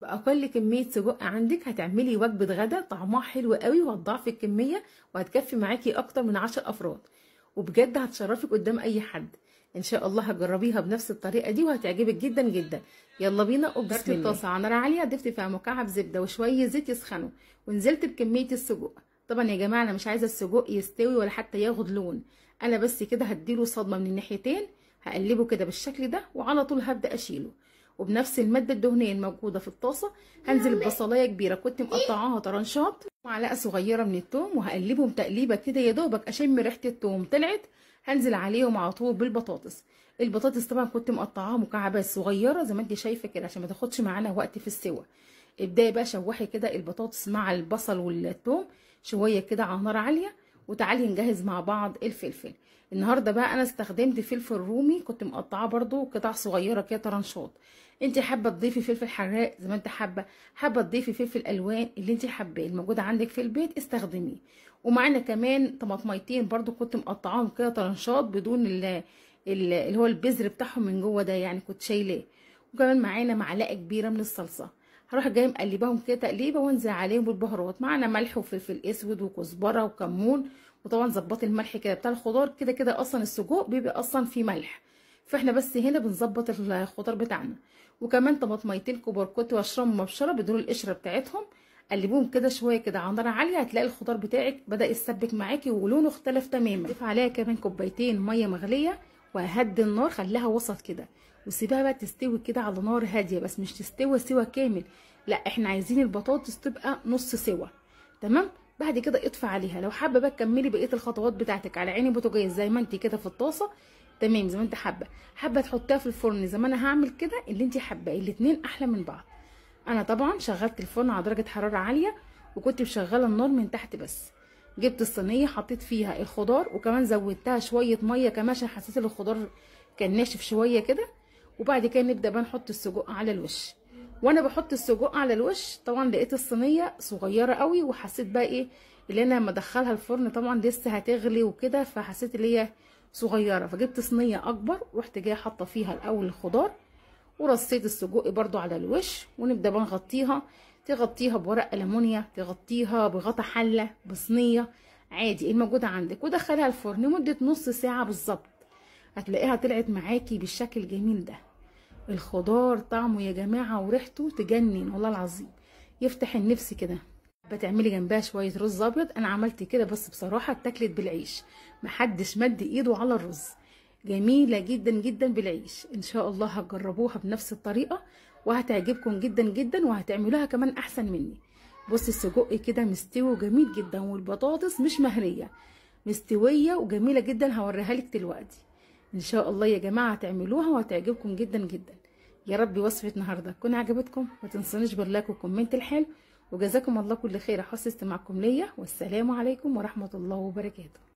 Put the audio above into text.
باقل كميه سجق عندك هتعملي وجبه غدا طعمها حلو قوي، وهتضاعفي الكميه وهتكفي معاكي اكتر من 10 افراد، وبجد هتشرفك قدام اي حد. ان شاء الله هتجربيها بنفس الطريقه دي وهتعجبك جدا جدا. يلا بينا. وبسم الله. الطاسه على نار عاليه، ضفت فيها مكعب زبده وشويه زيت يسخنوا، ونزلت بكميه السجق. طبعا يا جماعه انا مش عايزه السجق يستوي ولا حتى ياخد لون، انا بس كده هديله صدمه من الناحيتين، هقلبه كده بالشكل ده وعلى طول هبدا اشيله. وبنفس الماده الدهنيه الموجوده في الطاسه هنزل ببصلايه كبيره كنت مقطعاها طرنشات، ومعلقه صغيره من الثوم، وهقلبهم تقليبه كده يا دوبك اشم ريحه الثوم طلعت. هنزل عليهم على طول بالبطاطس. البطاطس طبعا كنت مقطعاها مكعبات صغيره زي ما انت شايفه كده عشان ما تاخدش معانا وقت في السوى. ابداي بقى شوحي كده البطاطس مع البصل والثوم شويه كده على نار عاليه، وتعالي نجهز مع بعض الفلفل. النهارده بقى انا استخدمت فلفل رومي كنت مقطعاه برده قطع صغيره كده طرنشات. انت حابه تضيفي فلفل حراق زي ما انت حابه تضيفي فلفل الوان اللي انت حباه الموجود عندك في البيت استخدميه. ومعانا كمان طماطميتين برده كنت مقطعاهم كده طرنشات بدون اللي هو البذر بتاعهم من جوه ده، يعني كنت شايلاه. وكمان معانا معلقه كبيره من الصلصه. هروح جايه مقلباهم كده تقليبه وانزل عليهم بالبهارات. معانا ملح وفلفل اسود وكزبره وكمون، وطبعا ظبطي الملح كده بتاع الخضار، كده كده اصلا السجق بيبقى اصلا فيه ملح، فاحنا بس هنا بنظبط الخضار بتاعنا. وكمان طماطميتين كبار كنت بشربهم مبشره بدون القشره بتاعتهم. قلبوهم كده شويه كده على نار عاليه، هتلاقي الخضار بتاعك بدا يسبك معاكي ولونه اختلف تماما. ضيف عليها كمان كوبايتين ميه مغليه، وهدي النار خليها وسط كده، وسيبها بقى تستوي كده على نار هاديه، بس مش تستوي سوا كامل، لا احنا عايزين البطاطس تبقى نص سوا. تمام. بعد كده اطفي عليها. لو حابه بقى تكملي بقيه الخطوات بتاعتك على عين بوتاجاز زي ما انت كده في الطاسه، تمام زي ما انت حابه تحطيها في الفرن زي ما انا هعمل كده، اللي انت حباه، الاتنين احلى من بعض. انا طبعا شغلت الفرن على درجه حراره عاليه، وكنت مشغله النار من تحت بس. جبت الصينيه حطيت فيها الخضار، وكمان زودتها شويه ميه كمان عشان حسيت ان الخضار كان ناشف شويه كده. وبعد كده نبدا بقى نحط السجق على الوش. وانا بحط السجق على الوش طبعا لقيت الصينيه صغيره قوي، وحسيت بقى ايه اللي انا لما ادخلها الفرن طبعا لسه هتغلي وكده، فحسيت اللي هي صغيره، فجبت صينيه اكبر ورحت جايه حاطه فيها الاول الخضار، ورصيت السجق برضو على الوش. ونبدا بقى نغطيها، تغطيها بورق ألمونيا، تغطيها بغطا حله، بصينيه عادي الموجوده عندك، ودخلها الفرن لمده نص ساعه بالظبط. هتلاقيها طلعت معاكي بالشكل الجميل ده. الخضار طعمه يا جماعه وريحته تجنن والله العظيم، يفتح النفس كده. بتعملي جنبها شويه رز ابيض، انا عملت كده بس بصراحه اتاكلت بالعيش، محدش مد ايده على الرز، جميله جدا جدا بالعيش. ان شاء الله هتجربوها بنفس الطريقه وهتعجبكم جدا جدا، وهتعملوها كمان احسن مني. بصي السجق كده مستوي وجميل جدا، والبطاطس مش مهريه، مستويه وجميله جدا، هوريها لك دلوقتي. ان شاء الله يا جماعه هتعملوها وهتعجبكم جدا جدا. يا رب وصفه النهارده تكون عجبتكم، ما تنسونيش باللايك والكومنت الحلو، وجزاكم الله كل خير حسن استماعكم ليا، والسلام عليكم ورحمه الله وبركاته.